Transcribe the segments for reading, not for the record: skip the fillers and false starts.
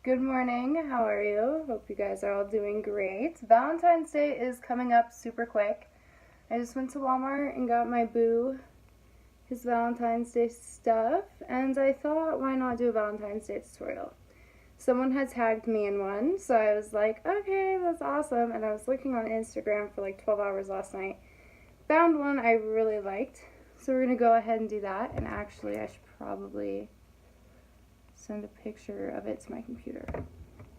Good morning, how are you? Hope you guys are all doing great. Valentine's Day is coming up super quick. I just went to Walmart and got my boo his Valentine's Day stuff, and I thought, why not do a Valentine's Day tutorial? Someone had tagged me in one, so I was like, okay, that's awesome. And I was looking on Instagram for like 12 hours last night. Found one I really liked, so we're gonna go ahead and do that. And actually, I should probably send a picture of it to my computer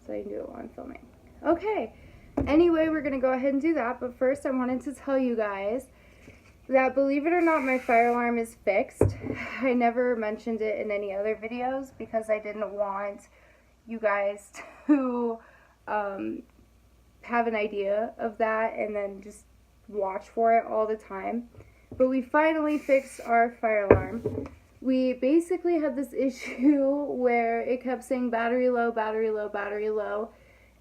so I can do it while I'm filming. Okay, anyway, we're gonna go ahead and do that, but first I wanted to tell you guys that, believe it or not, my fire alarm is fixed. I never mentioned it in any other videos because I didn't want you guys to have an idea of that and then just watch for it all the time. But we finally fixed our fire alarm. We basically had this issue where it kept saying battery low, battery low, battery low.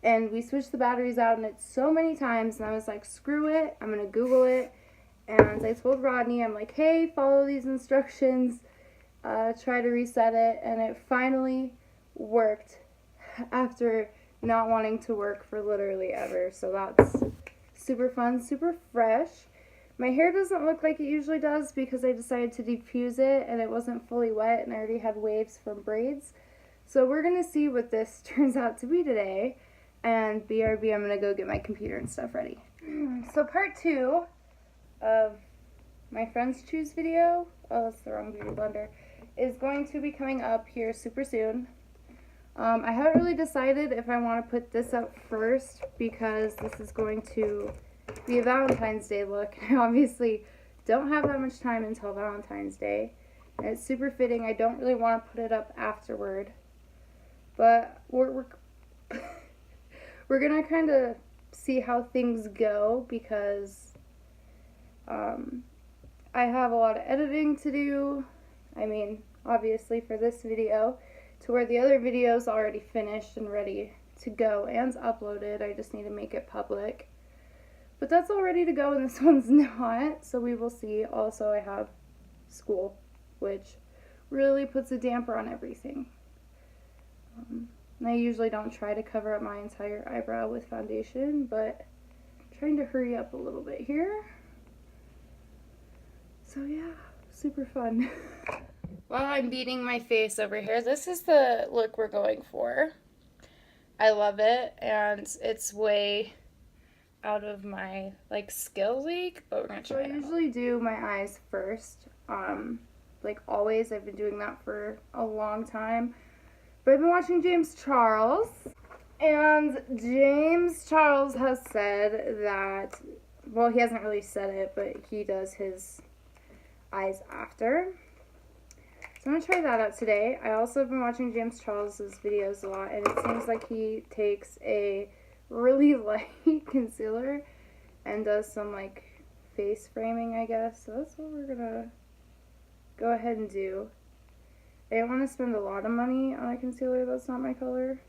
And we switched the batteries out in it so many times, and I was like, screw it, I'm going to Google it. And I told Rodney, I'm like, hey, follow these instructions, try to reset it. And it finally worked after not wanting to work for literally ever. So that's super fun, super fresh. My hair doesn't look like it usually does because I decided to defuse it and it wasn't fully wet and I already had waves from braids. So we're going to see what this turns out to be today. And BRB, I'm going to go get my computer and stuff ready. So part 2 of my Friends Choose video, oh, that's the wrong beauty blender, is going to be coming up here super soon. I haven't really decided if I want to put this up first because this is going to be a Valentine's Day look. I obviously don't have that much time until Valentine's Day. And it's super fitting. I don't really want to put it up afterward. But we're going to kind of see how things go because I have a lot of editing to do. I mean, obviously for this video, to where the other video is already finished and ready to go and uploaded. I just need to make it public. But that's all ready to go and this one's not, so we will see. Also, I have school, which really puts a damper on everything. And I usually don't try to cover up my entire eyebrow with foundation, but I'm trying to hurry up a little bit here. So yeah, super fun. While I'm beating my face over here, this is the look we're going for. I love it, and it's way out of my skill league, but we're gonna try it. I usually do my eyes first, like always. I've been doing that for a long time. But I've been watching James Charles, and James Charles has said that, well, he hasn't really said it, but he does his eyes after. So I'm going to try that out today. I also have been watching James Charles's videos a lot, and it seems like he takes a really light concealer and does some face framing, I guess. So that's what we're going to go ahead and do. I don't want to spend a lot of money on a concealer that's not my color.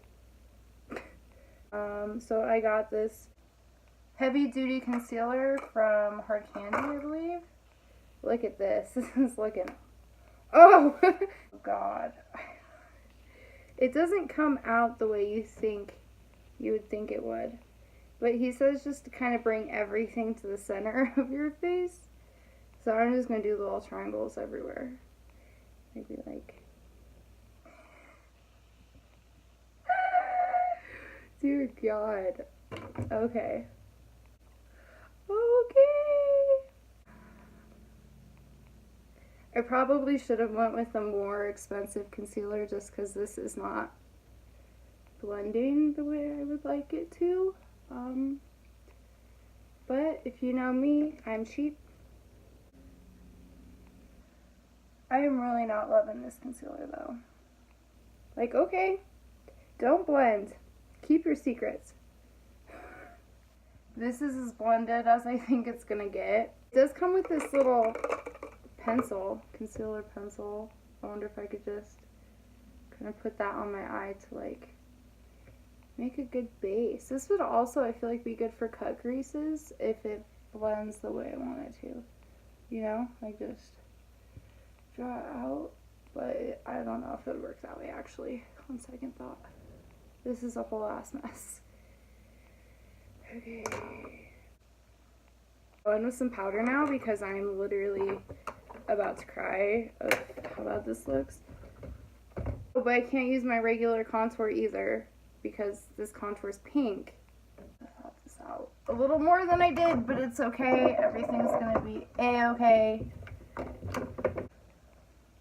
So I got this heavy duty concealer from Hard Candy, I believe. Look at this. This is looking... Oh! God. It doesn't come out the way you would think it would. But he says just to kind of bring everything to the center of your face. So I'm just going to do little triangles everywhere. Maybe Dear God. Okay. I probably should have went with a more expensive concealer just because this is not blending the way I would like it to. But if you know me, I'm cheap. I am really not loving this concealer though. Okay, don't blend. Keep your secrets. This is as blended as I think it's gonna get. It does come with this little pencil, concealer pencil. I wonder if I could just kind of put that on my eye to make a good base. This would also, I feel like, be good for cut creases if it blends the way I want it to. You know, just draw it out. But I don't know if it would work that way, actually, on second thought. This is a whole ass mess. Okay. Go in with some powder now because I'm literally about to cry of how bad this looks. Oh, but I can't use my regular contour either because this contour is pink. I thought this out a little more than I did, but it's okay. Everything's gonna be a-okay. And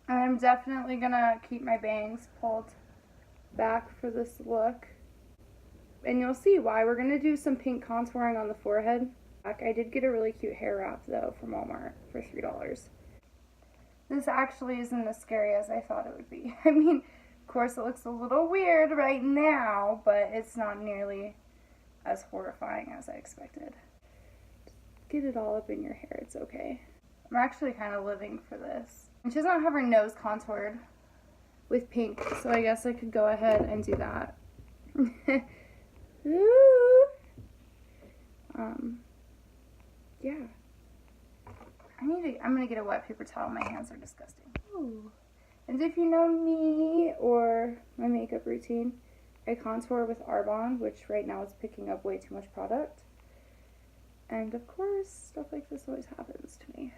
I'm definitely gonna keep my bangs pulled back for this look. And you'll see why. We're gonna do some pink contouring on the forehead. I did get a really cute hair wrap though from Walmart for $3. This actually isn't as scary as I thought it would be. I mean, of course it looks a little weird right now, but it's not nearly as horrifying as I expected. Just get it all up in your hair, it's okay. I'm actually kind of living for this. And she doesn't have her nose contoured with pink, so I guess I could go ahead and do that. Ooh. Yeah. I'm gonna get a wet paper towel. My hands are disgusting. Ooh. And if you know me or my makeup routine, I contour with Arbonne, which right now is picking up way too much product. And of course, stuff like this always happens to me.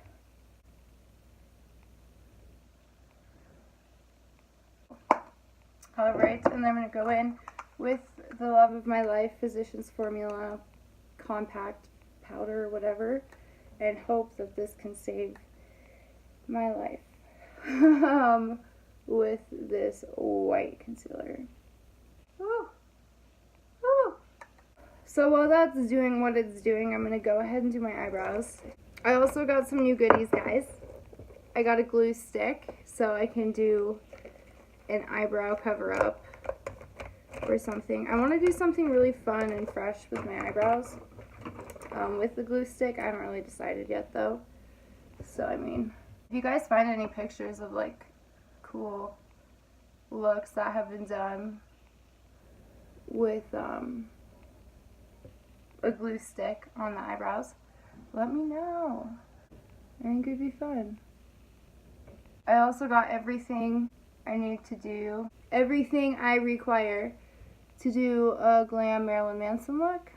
Alright, and then I'm going to go in with the love of my life, Physicians Formula Compact Powder or whatever, and hope that this can save my life with this white concealer. Ooh. Ooh. So while that's doing what it's doing, I'm going to go ahead and do my eyebrows. I also got some new goodies, guys. I got a glue stick so I can do an eyebrow cover up or something. I want to do something really fun and fresh with my eyebrows with the glue stick. I haven't really decided yet though. So I mean, if you guys find any pictures of like cool looks that have been done with a glue stick on the eyebrows, let me know. I think it'd be fun. I also got everything I need to do, everything I require to do a glam Marilyn Manson look.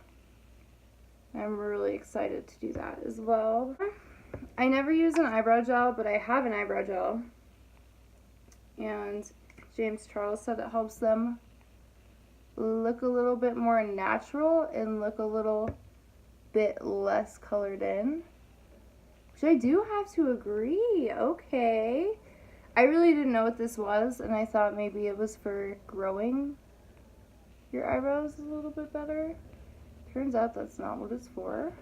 I'm really excited to do that as well. I never use an eyebrow gel, but I have an eyebrow gel. And James Charles said it helps them look a little bit more natural and look a little bit less colored in. Which I do have to agree. Okay. I really didn't know what this was, and I thought maybe it was for growing your eyebrows a little bit better. Turns out that's not what it's for.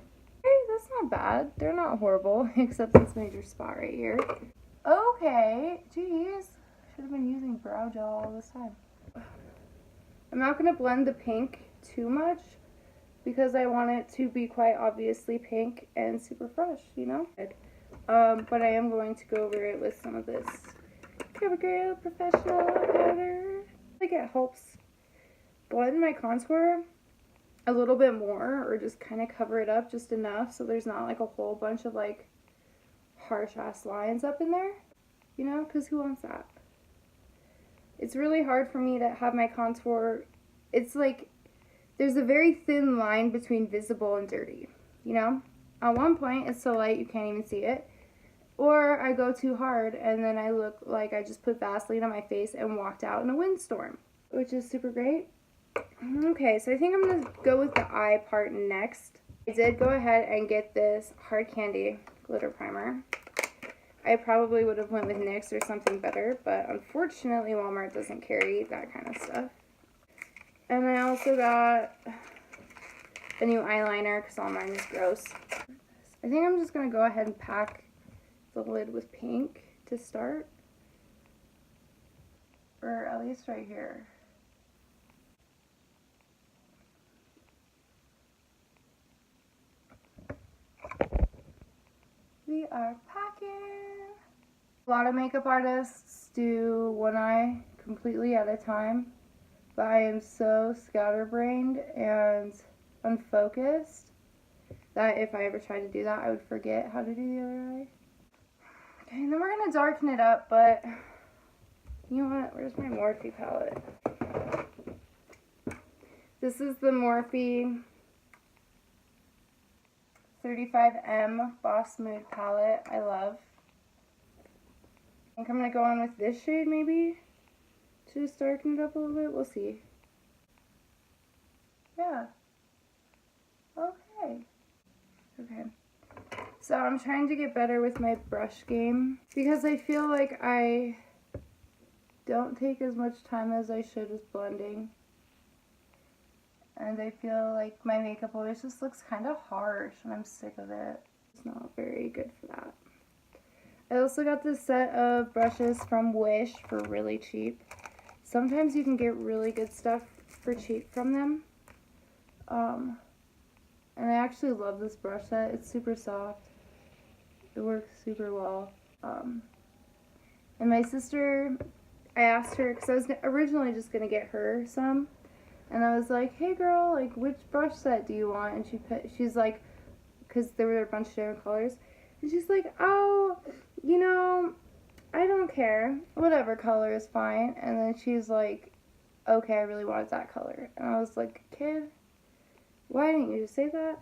Hey, that's not bad. They're not horrible, except this major spot right here. Okay, geez. Should have been using brow gel all this time. I'm not going to blend the pink too much because I want it to be quite obviously pink and super fresh, you know? But I am going to go over it with some of this CoverGirl Professional powder. I think it helps blend my contour a little bit more, or just kind of cover it up just enough so there's not like a whole bunch of like harsh ass lines up in there, you know, because who wants that? It's really hard for me to have my contour, it's like there's a very thin line between visible and dirty, you know? At one point it's so light you can't even see it, or I go too hard and then I look like I just put Vaseline on my face and walked out in a windstorm, which is super great. Okay, so I think I'm going to go with the eye part next. I did go ahead and get this Hard Candy glitter primer. I probably would have went with NYX or something better, but unfortunately Walmart doesn't carry that kind of stuff. And I also got a new eyeliner because all mine is gross. I think I'm just going to go ahead and pack the lid with pink to start. Or at least right here. We are packing. A lot of makeup artists do one eye completely at a time, but I am so scatterbrained and unfocused that if I ever tried to do that, I would forget how to do the other eye. Okay, and then we're going to darken it up, but you know what? Where's my Morphe palette? This is the Morphe 35M Boss Mood palette. I love. I think I'm going to go on with this shade maybe to just darken it up a little bit. We'll see. Yeah. Okay. Okay. So I'm trying to get better with my brush game because I feel like I don't take as much time as I should with blending. And I feel like my makeup always just looks kind of harsh and I'm sick of it. It's not very good for that. I also got this set of brushes from Wish for really cheap. Sometimes you can get really good stuff for cheap from them. And I actually love this brush set. It's super soft. It works super well. And my sister, I asked her, because I was originally just going to get her some. And I was like, hey girl, like which brush set do you want? And she's like, because there were a bunch of different colors. And she's like, oh, you know, I don't care. Whatever color is fine. And then she's like, okay, I really wanted that color. And I was like, kid, why didn't you just say that?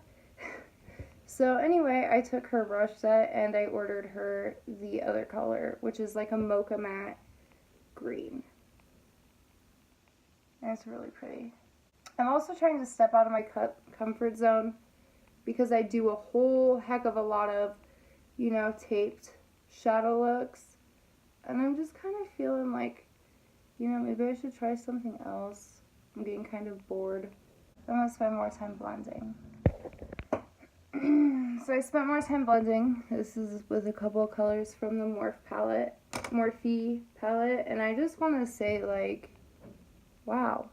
So anyway, I took her brush set and I ordered her the other color, which is like a mocha matte green. And it's really pretty. I'm also trying to step out of my comfort zone because I do a whole heck of a lot of, you know, taped shadow looks. And I'm just kind of feeling like, you know, maybe I should try something else. I'm getting kind of bored. I'm going to spend more time blending. So I spent more time blending. This is with a couple of colors from the Morphe palette. And I just want to say, like, wow.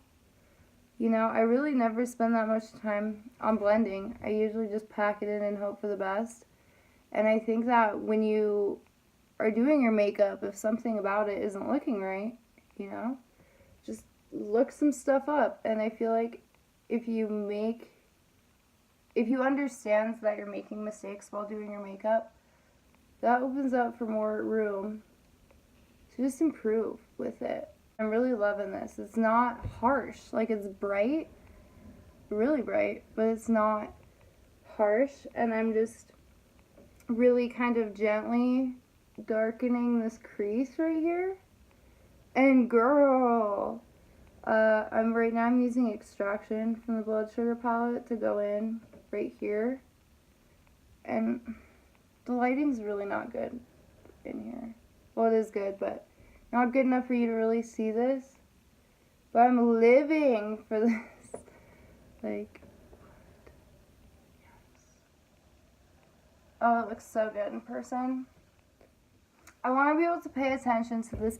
You know, I really never spend that much time on blending. I usually just pack it in and hope for the best. And I think that when you are doing your makeup, if something about it isn't looking right, you know, just look some stuff up. And I feel like if you understand that you're making mistakes while doing your makeup, that opens up for more room to just improve with it. I'm really loving this. It's not harsh. Like, it's bright, really bright, but it's not harsh. And I'm just really kind of gently darkening this crease right here. And girl, right now I'm using Extraction from the Blood Sugar palette to go in right here. And the lighting's really not good in here. Well, it is good, but not good enough for you to really see this. But I'm living for this. Like, yes. Oh, it looks so good in person. I want to be able to pay attention to this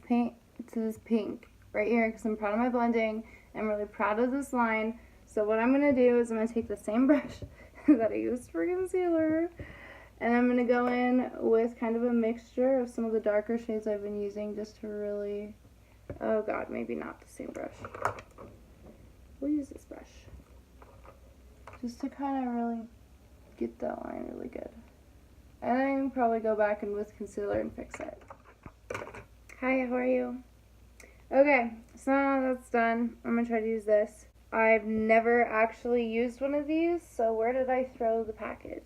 pink right here because I'm proud of my blending. I'm really proud of this line. So what I'm going to do is I'm going to take the same brush that I used for concealer, and I'm going to go in with kind of a mixture of some of the darker shades I've been using just to really, oh god, maybe not the same brush. We'll use this brush. Just to kind of really get that line really good. And then probably go back in with concealer and fix it. Hi, how are you? Okay, so now that's done. I'm going to try to use this. I've never actually used one of these, so where did I throw the package?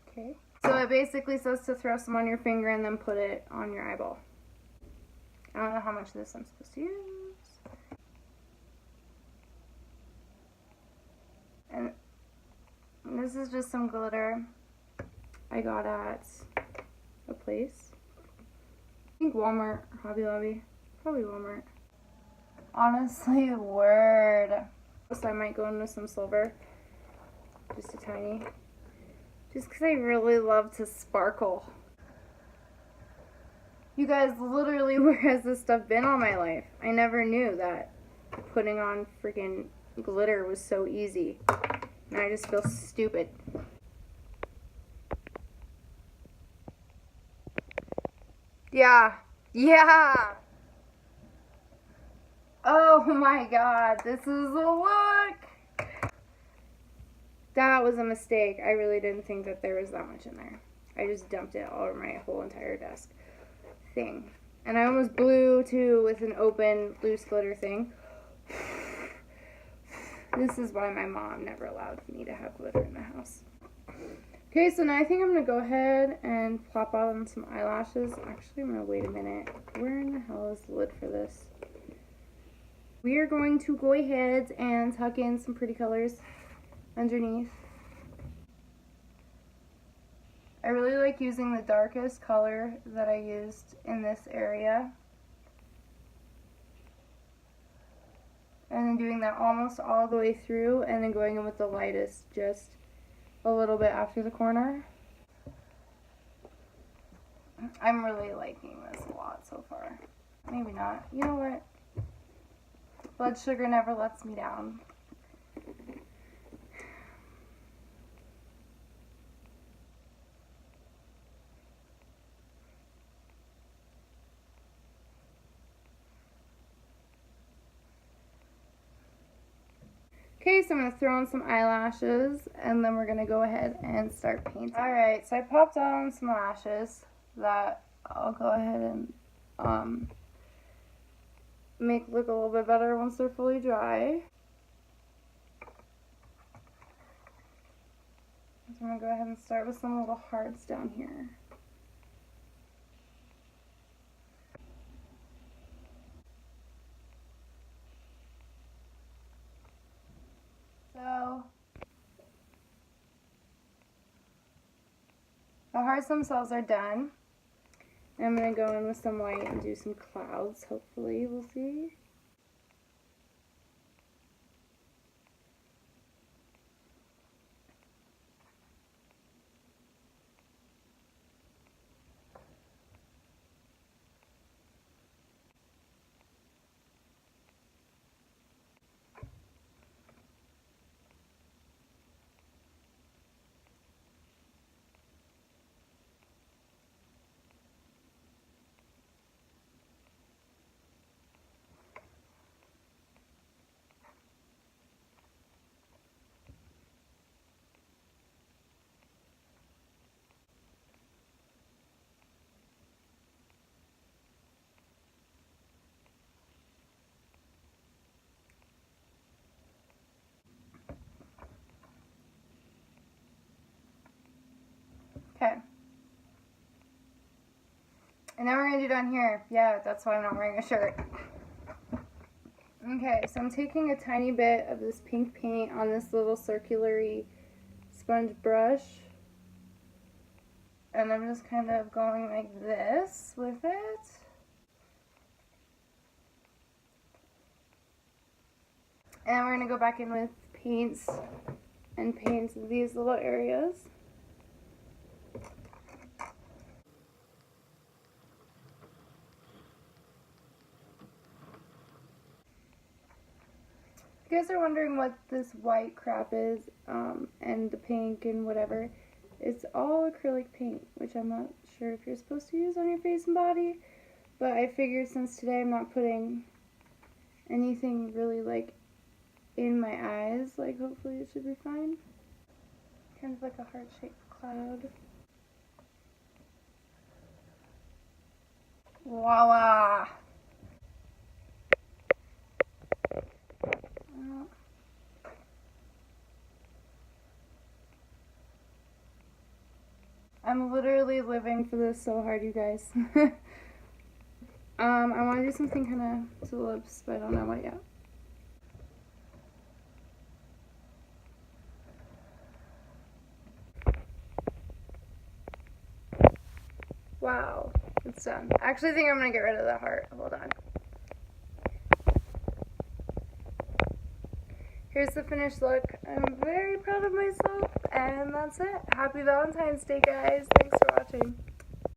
Okay. So it basically says to throw some on your finger and then put it on your eyeball. I don't know how much of this I'm supposed to use. And this is just some glitter I got at a place. I think Walmart or Hobby Lobby. Probably Walmart. Honestly, word. So I might go in with some silver. Just a tiny. Just because I really love to sparkle. You guys, literally, where has this stuff been all my life? I never knew that putting on freaking glitter was so easy. And I just feel stupid. Yeah. Yeah. Oh my god, this is a look. That was a mistake. I really didn't think that there was that much in there. I just dumped it all over my whole entire desk thing. And I almost blew too with an open loose glitter thing. This is why my mom never allowed me to have glitter in the house. Okay, so now I think I'm going to go ahead and plop on some eyelashes. Actually, I'm going to wait a minute. Where in the hell is the lid for this? We are going to go ahead and tuck in some pretty colors underneath. I really like using the darkest color that I used in this area. And then doing that almost all the way through, and then going in with the lightest just a little bit after the corner. I'm really liking this a lot so far. Maybe not. You know what? Blood sugar never lets me down. Okay, so I'm going to throw on some eyelashes, and then we're going to go ahead and start painting. Alright, so I popped on some lashes that I'll go ahead and make look a little bit better once they're fully dry. So I'm going to go ahead and start with some little hearts down here. So, the hearts themselves are done. I'm going to go in with some white and do some clouds, hopefully, we'll see. Okay. And now we're going to do down here. Yeah, that's why I'm not wearing a shirt. Okay, so I'm taking a tiny bit of this pink paint on this little circular-y sponge brush. And I'm just kind of going like this with it. And we're going to go back in with paints and paint these little areas. If you guys are wondering what this white crap is, and the pink and whatever, it's all acrylic paint, which I'm not sure if you're supposed to use on your face and body, but I figured since today I'm not putting anything really like in my eyes, like hopefully it should be fine. Kind of like a heart-shaped cloud. Voila! I'm literally living for this so hard, you guys. I want to do something kind of to the lips, but I don't know what yet. Wow, it's done. I actually think I'm going to get rid of the heart. Hold on. Here's the finished look. I'm very proud of myself, and that's it. Happy Valentine's Day, guys. Thanks for watching.